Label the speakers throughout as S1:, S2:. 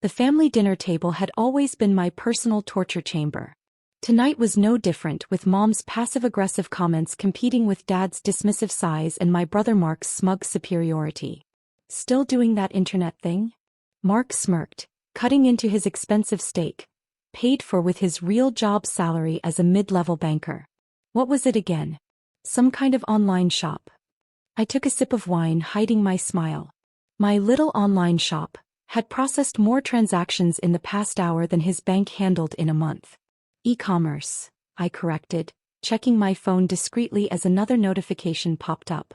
S1: The family dinner table had always been my personal torture chamber. Tonight was no different, with Mom's passive-aggressive comments competing with Dad's dismissive sighs and my brother Mark's smug superiority. Still doing that internet thing? Mark smirked, cutting into his expensive steak, paid for with his real job salary as a mid-level banker. What was it again? Some kind of online shop. I took a sip of wine, hiding my smile. My little online shop had processed more transactions in the past hour than his bank handled in a month. E-commerce, I corrected, checking my phone discreetly as another notification popped up.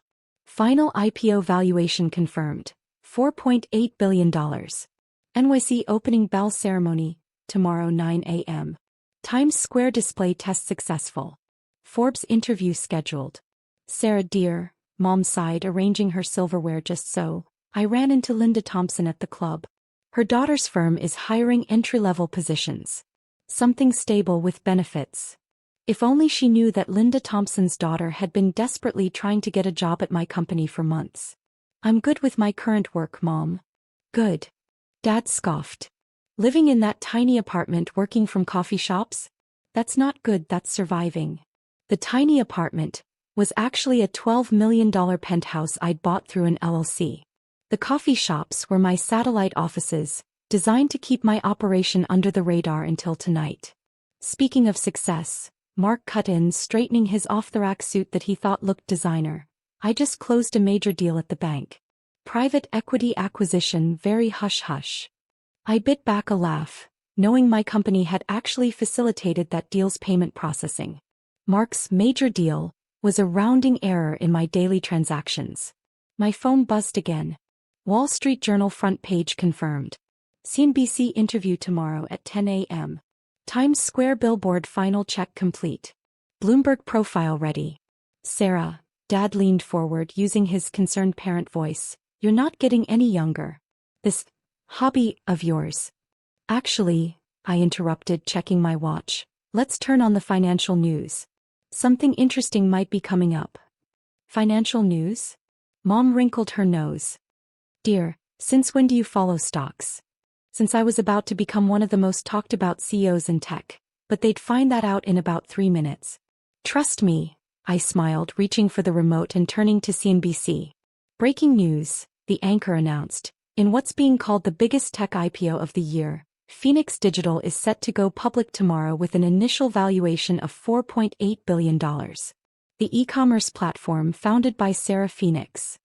S1: Final IPO valuation confirmed, $4.8 billion. NYSE opening bell ceremony, tomorrow 9 a.m. Times Square display test successful. Forbes interview scheduled. Sarah dear, Mom sighed, arranging her silverware just so. I ran into Linda Thompson at the club. Her daughter's firm is hiring entry-level positions. Something stable with benefits. If only she knew that Linda Thompson's daughter had been desperately trying to get a job at my company for months. I'm good with my current work, Mom. Good. Dad scoffed. Living in that tiny apartment working from coffee shops? That's not good, that's surviving. The tiny apartment was actually a $12 million penthouse I'd bought through an LLC. The coffee shops were my satellite offices, designed to keep my operation under the radar until tonight. Speaking of success, Mark cut in, straightening his off-the-rack suit that he thought looked designer. I just closed a major deal at the bank. Private equity acquisition, very hush-hush. I bit back a laugh, knowing my company had actually facilitated that deal's payment processing. Mark's major deal was a rounding error in my daily transactions. My phone buzzed again. Wall Street Journal front page confirmed. CNBC interview tomorrow at 10 a.m. Times Square billboard final check complete. Bloomberg profile ready. Sarah, Dad leaned forward using his concerned parent voice. You're not getting any younger. This hobby of yours. Actually, I interrupted, checking my watch. Let's turn on the financial news. Something interesting might be coming up. Financial news? Mom wrinkled her nose. Dear, since when do you follow stocks? Since I was about to become one of the most talked about CEOs in tech, but they'd find that out in about 3 minutes. Trust me, I smiled, reaching for the remote and turning to CNBC. Breaking news, the anchor announced. In what's being called the biggest tech IPO of the year, Phoenix Digital is set to go public tomorrow with an initial valuation of $4.8 billion. The e-commerce platform founded by Sarah Phoenix.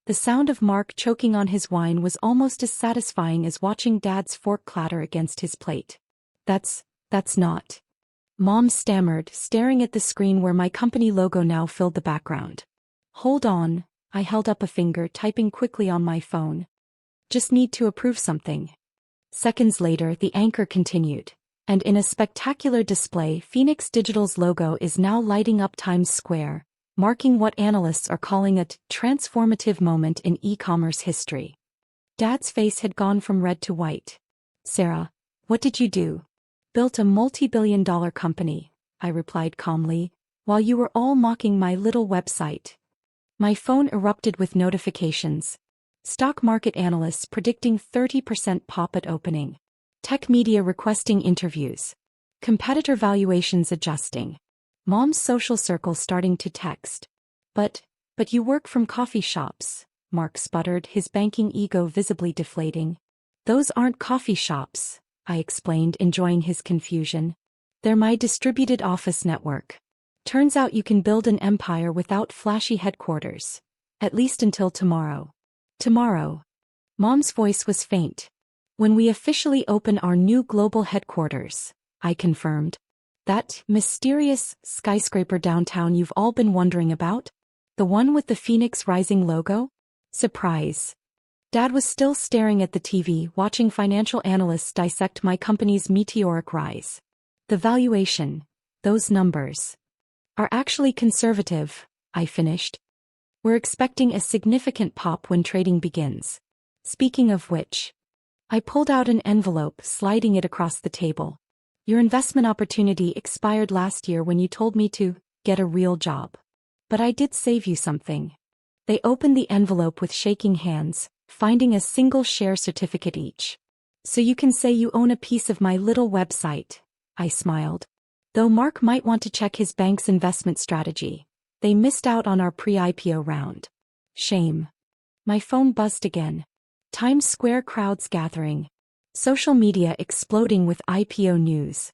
S1: The sound of Mark choking on his wine was almost as satisfying as watching Dad's fork clatter against his plate. That's not. Mom stammered, staring at the screen where my company logo now filled the background. Hold on, I held up a finger, typing quickly on my phone. Just need to approve something. Seconds later, the anchor continued. And in a spectacular display, Phoenix Digital's logo is now lighting up Times Square, marking what analysts are calling a transformative moment in e-commerce history. Dad's face had gone from red to white. Sarah, what did you do? Built a multi-billion-dollar company, I replied calmly, while you were all mocking my little website. My phone erupted with notifications. Stock market analysts predicting 30% pop at opening. Tech media requesting interviews. Competitor valuations adjusting. Mom's social circle starting to text. But you work from coffee shops, Mark sputtered, his banking ego visibly deflating. Those aren't coffee shops, I explained, enjoying his confusion. They're my distributed office network. Turns out you can build an empire without flashy headquarters. At least until tomorrow. Tomorrow. Mom's voice was faint. When we officially open our new global headquarters, I confirmed. That mysterious skyscraper downtown you've all been wondering about? The one with the Phoenix Rising logo? Surprise. Dad was still staring at the TV, watching financial analysts dissect my company's meteoric rise. The valuation, those numbers, are actually conservative, I finished. We're expecting a significant pop when trading begins. Speaking of which, I pulled out an envelope, sliding it across the table. Your investment opportunity expired last year when you told me to get a real job. But I did save you something. They opened the envelope with shaking hands, finding a single share certificate each. So you can say you own a piece of my little website, I smiled. Though Mark might want to check his bank's investment strategy. They missed out on our pre-IPO round. Shame. My phone buzzed again. Times Square crowds gathering. Social media exploding with IPO news.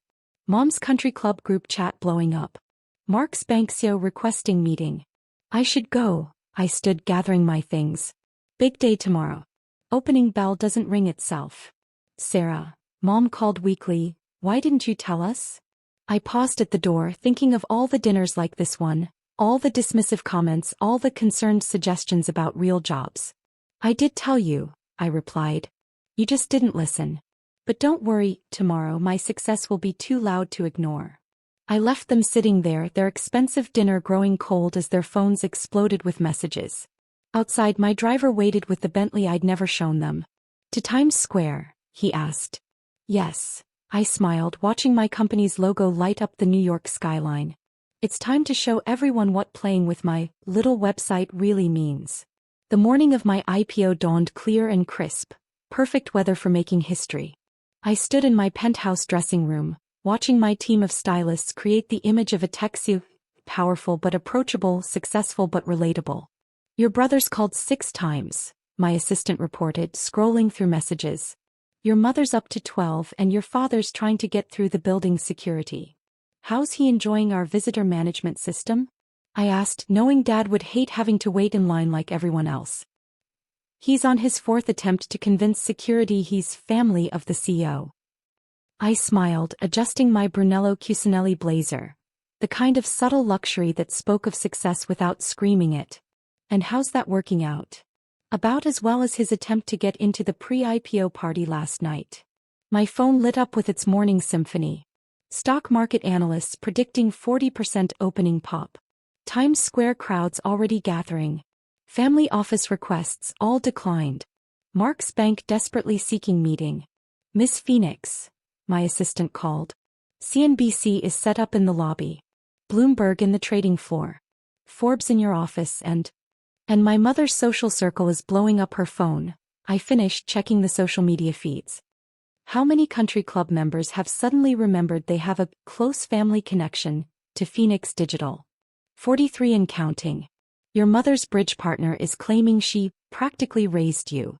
S1: Mom's country club group chat blowing up. Mark's bank CEO requesting meeting. I should go, I stood gathering my things. Big day tomorrow. Opening bell doesn't ring itself. Sarah, Mom called weakly, why didn't you tell us? I paused at the door thinking of all the dinners like this one, all the dismissive comments, all the concerned suggestions about real jobs. I did tell you, I replied. You just didn't listen. But don't worry, tomorrow my success will be too loud to ignore. I left them sitting there, their expensive dinner growing cold as their phones exploded with messages. Outside, my driver waited with the Bentley I'd never shown them. To Times Square, he asked. Yes, I smiled, watching my company's logo light up the New York skyline. It's time to show everyone what playing with my little website really means. The morning of my IPO dawned clear and crisp, perfect weather for making history. I stood in my penthouse dressing room, watching my team of stylists create the image of a tech CEO, powerful but approachable, successful but relatable. Your brother's called 6 times, my assistant reported, scrolling through messages. Your mother's up to 12 and your father's trying to get through the building's security. How's he enjoying our visitor management system? I asked, knowing Dad would hate having to wait in line like everyone else. He's on his 4th attempt to convince security he's family of the CEO. I smiled, adjusting my Brunello Cucinelli blazer. The kind of subtle luxury that spoke of success without screaming it. And how's that working out? About as well as his attempt to get into the pre-IPO party last night. My phone lit up with its morning symphony. Stock market analysts predicting 40% opening pop. Times Square crowds already gathering. Family office requests all declined. Mark's bank desperately seeking meeting. Miss Phoenix, my assistant called. CNBC is set up in the lobby. Bloomberg in the trading floor. Forbes in your office and my mother's social circle is blowing up her phone. I finished checking the social media feeds. How many country club members have suddenly remembered they have a close family connection to Phoenix Digital? 43 and counting. Your mother's bridge partner is claiming she practically raised you.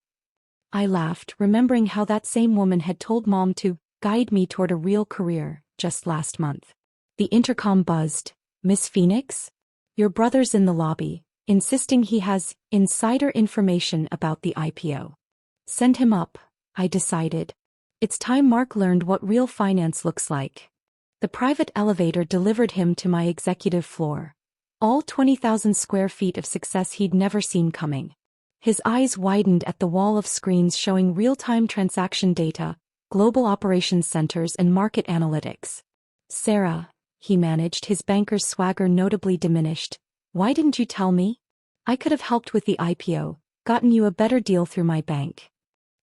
S1: I laughed, remembering how that same woman had told Mom to guide me toward a real career just last month. The intercom buzzed. Miss Phoenix? Your brother's in the lobby, insisting he has insider information about the IPO. Send him up, I decided. It's time Mark learned what real finance looks like. The private elevator delivered him to my executive floor. All 20,000 square feet of success he'd never seen coming. His eyes widened at the wall of screens showing real-time transaction data, global operations centers and market analytics. Sarah, he managed, his banker's swagger notably diminished. Why didn't you tell me? I could have helped with the IPO, gotten you a better deal through my bank.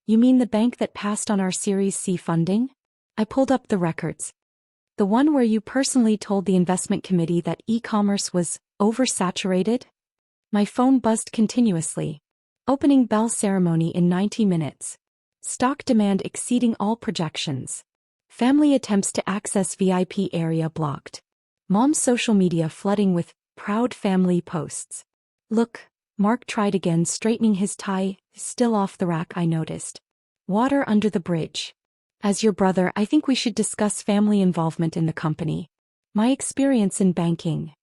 S1: You mean the bank that passed on our Series C funding? I pulled up the records. The one where you personally told the investment committee that e-commerce was oversaturated? My phone buzzed continuously. Opening bell ceremony in 90 minutes. Stock demand exceeding all projections. Family attempts to access VIP area blocked. Mom's social media flooding with proud family posts. Look, Mark tried again, straightening his tie, still off the rack, I noticed. Water under the bridge. As your brother, I think we should discuss family involvement in the company. My experience in banking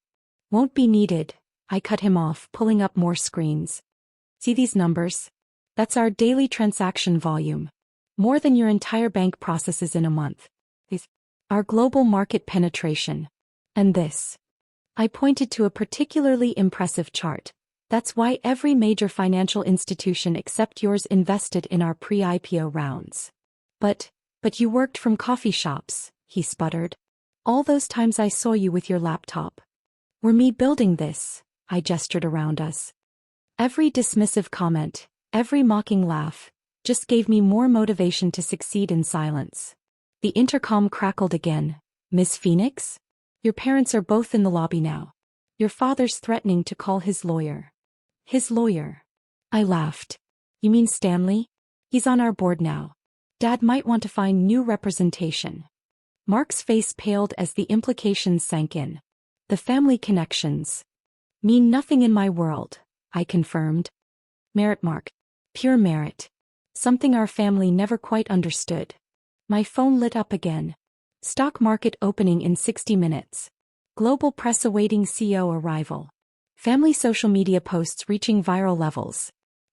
S1: won't be needed. I cut him off, pulling up more screens. See these numbers? That's our daily transaction volume. More than your entire bank processes in a month. Our global market penetration. And this. I pointed to a particularly impressive chart. That's why every major financial institution except yours invested in our pre-IPO rounds. But you worked from coffee shops, he sputtered. All those times I saw you with your laptop. Were me building this, I gestured around us. Every dismissive comment, every mocking laugh, just gave me more motivation to succeed in silence. The intercom crackled again. Miss Phoenix? Your parents are both in the lobby now. Your father's threatening to call his lawyer. His lawyer? I laughed. You mean Stanley? He's on our board now. Dad might want to find new representation. Mark's face paled as the implications sank in. The family connections mean nothing in my world, I confirmed. Merit, Mark. Pure merit. Something our family never quite understood. My phone lit up again. Stock market opening in 60 minutes. Global press awaiting CEO arrival. Family social media posts reaching viral levels.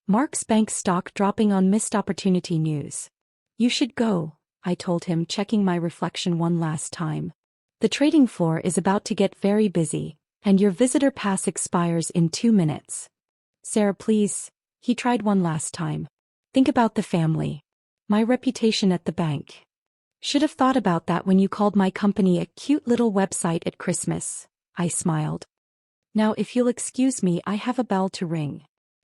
S1: Mark's bank stock dropping on missed opportunity news. You should go, I told him, checking my reflection one last time. The trading floor is about to get very busy, and your visitor pass expires in 2 minutes. Sarah, please. He tried one last time. Think about the family. My reputation at the bank. Should have thought about that when you called my company a cute little website at Christmas, I smiled. Now if you'll excuse me, I have a bell to ring.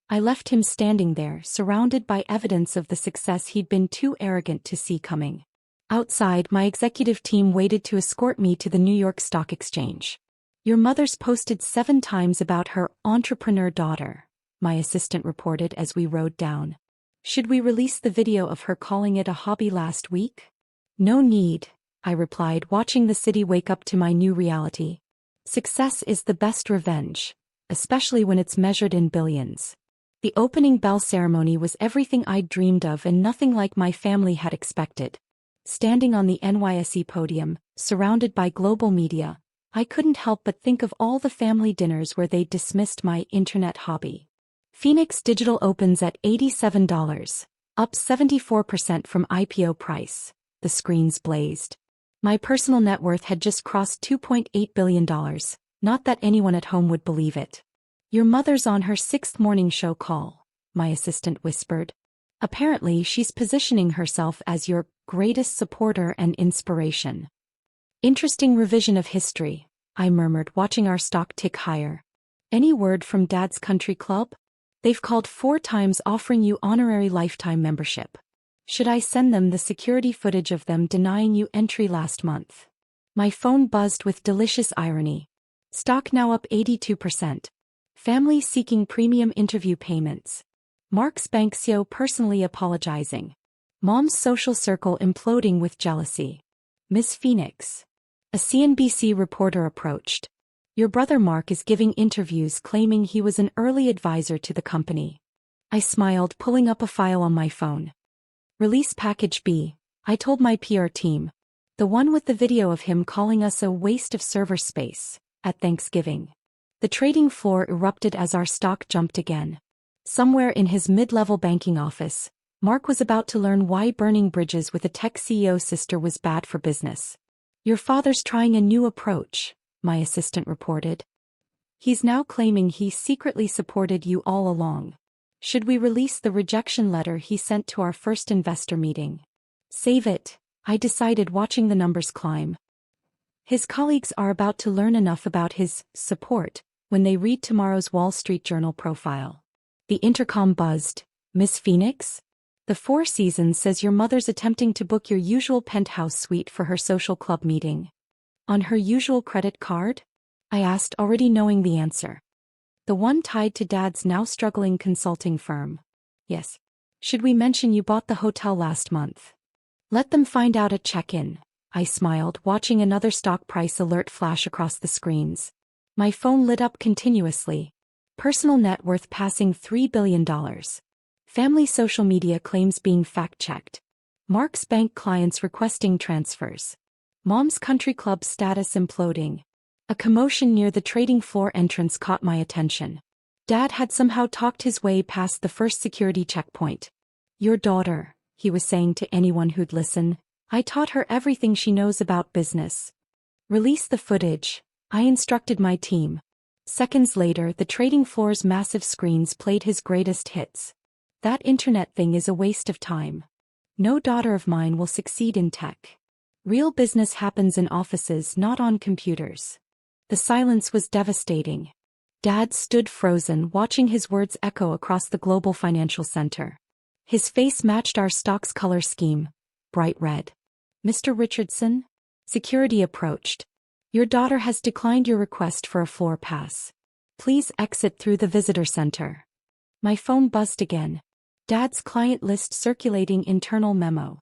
S1: I left him standing there, surrounded by evidence of the success he'd been too arrogant to see coming. Outside, my executive team waited to escort me to the New York Stock Exchange. Your mother's posted 7 times about her entrepreneur daughter, my assistant reported as we rode down. Should we release the video of her calling it a hobby last week? No need, I replied, watching the city wake up to my new reality. Success is the best revenge, especially when it's measured in billions. The opening bell ceremony was everything I'd dreamed of and nothing like my family had expected. Standing on the NYSE podium, surrounded by global media, I couldn't help but think of all the family dinners where they dismissed my internet hobby. Phoenix Digital opens at $87, up 74% from IPO price. The screens blazed. My personal net worth had just crossed $2.8 billion, not that anyone at home would believe it. Your mother's on her 6th morning show call, my assistant whispered. Apparently she's positioning herself as your greatest supporter and inspiration. Interesting revision of history, I murmured, watching our stock tick higher. Any word from Dad's country club? They've called 4 times offering you honorary lifetime membership. Should I send them the security footage of them denying you entry last month? My phone buzzed with delicious irony. Stock now up 82%. Family seeking premium interview payments. Mark's bank CEO personally apologizing. Mom's social circle imploding with jealousy. Miss Phoenix. A CNBC reporter approached. Your brother Mark is giving interviews claiming he was an early advisor to the company. I smiled, pulling up a file on my phone. Release package B, I told my PR team. The one with the video of him calling us a waste of server space, at Thanksgiving. The trading floor erupted as our stock jumped again. Somewhere in his mid-level banking office, Mark was about to learn why burning bridges with a tech CEO sister was bad for business. Your father's trying a new approach, my assistant reported. He's now claiming he secretly supported you all along. Should we release the rejection letter he sent to our first investor meeting? Save it, I decided, watching the numbers climb. His colleagues are about to learn enough about his support when they read tomorrow's Wall Street Journal profile. The intercom buzzed. Miss Phoenix? The Four Seasons says your mother's attempting to book your usual penthouse suite for her social club meeting. On her usual credit card? I asked, already knowing the answer. The one tied to Dad's now struggling consulting firm. Yes. Should we mention you bought the hotel last month? Let them find out at check-in, I smiled, watching another stock price alert flash across the screens. My phone lit up continuously. Personal net worth passing $3 billion. Family social media claims being fact-checked. Mark's bank clients requesting transfers. Mom's country club status imploding. A commotion near the trading floor entrance caught my attention. Dad had somehow talked his way past the first security checkpoint. Your daughter, he was saying to anyone who'd listen. I taught her everything she knows about business. Release the footage, I instructed my team. Seconds later, the trading floor's massive screens played his greatest hits. That internet thing is a waste of time. No daughter of mine will succeed in tech. Real business happens in offices, not on computers. The silence was devastating. Dad stood frozen, watching his words echo across the global financial center. His face matched our stock's color scheme, bright red. Mr. Richardson? Security approached. Your daughter has declined your request for a floor pass. Please exit through the visitor center. My phone buzzed again. Dad's client list circulating internal memo.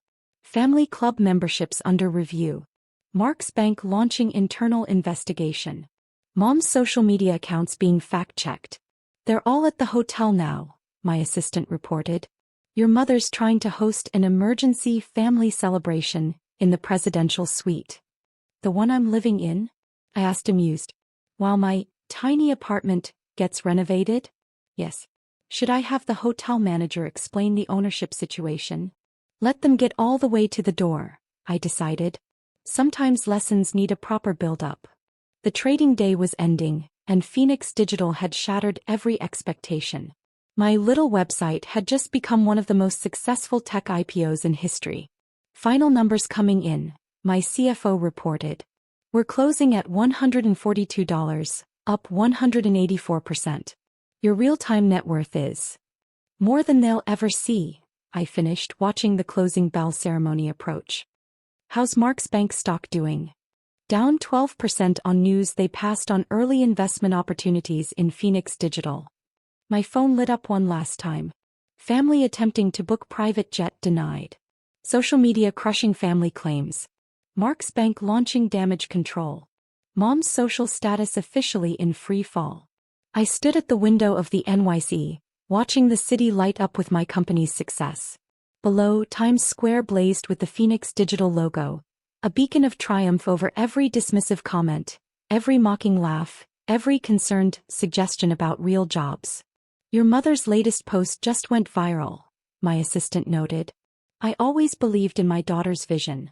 S1: Family club memberships under review. Mark's bank launching internal investigation. Mom's social media accounts being fact-checked. They're all at the hotel now, my assistant reported. Your mother's trying to host an emergency family celebration in the presidential suite. The one I'm living in? I asked amused. While my tiny apartment gets renovated? Yes. Should I have the hotel manager explain the ownership situation? Let them get all the way to the door, I decided. Sometimes lessons need a proper build-up. The trading day was ending, and Phoenix Digital had shattered every expectation. My little website had just become one of the most successful tech IPOs in history. Final numbers coming in, my CFO reported. We're closing at $142, up 184%. Your real-time net worth is more than they'll ever see, I finished, watching the closing bell ceremony approach. How's Mark's bank stock doing? Down 12% on news they passed on early investment opportunities in Phoenix Digital. My phone lit up one last time. Family attempting to book private jet denied. Social media crushing family claims. Mark's bank launching damage control. Mom's social status officially in free fall. I stood at the window of the NYSE, watching the city light up with my company's success. Below, Times Square blazed with the Phoenix Digital logo, a beacon of triumph over every dismissive comment, every mocking laugh, every concerned suggestion about real jobs. Your mother's latest post just went viral, my assistant noted. I always believed in my daughter's vision.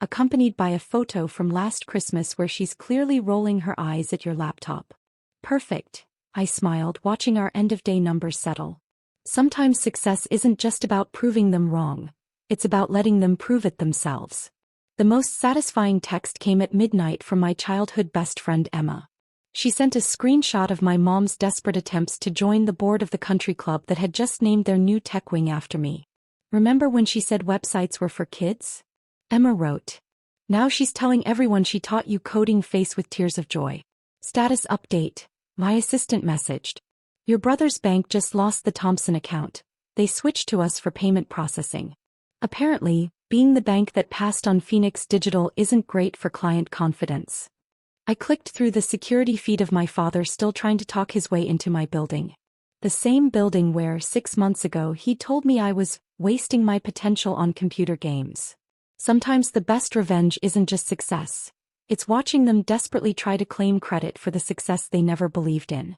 S1: Accompanied by a photo from last Christmas where she's clearly rolling her eyes at your laptop. Perfect, I smiled, watching our end-of-day numbers settle. Sometimes success isn't just about proving them wrong, it's about letting them prove it themselves. The most satisfying text came at midnight from my childhood best friend Emma. She sent a screenshot of my mom's desperate attempts to join the board of the country club that had just named their new tech wing after me. Remember when she said websites were for kids? Emma wrote. Now she's telling everyone she taught you coding, face with tears of joy. Status update. My assistant messaged. Your brother's bank just lost the Thompson account. They switched to us for payment processing. Apparently, being the bank that passed on Phoenix Digital isn't great for client confidence. I clicked through the security feed of my father still trying to talk his way into my building. The same building where 6 months ago he told me I was wasting my potential on computer games. Sometimes the best revenge isn't just success. It's watching them desperately try to claim credit for the success they never believed in.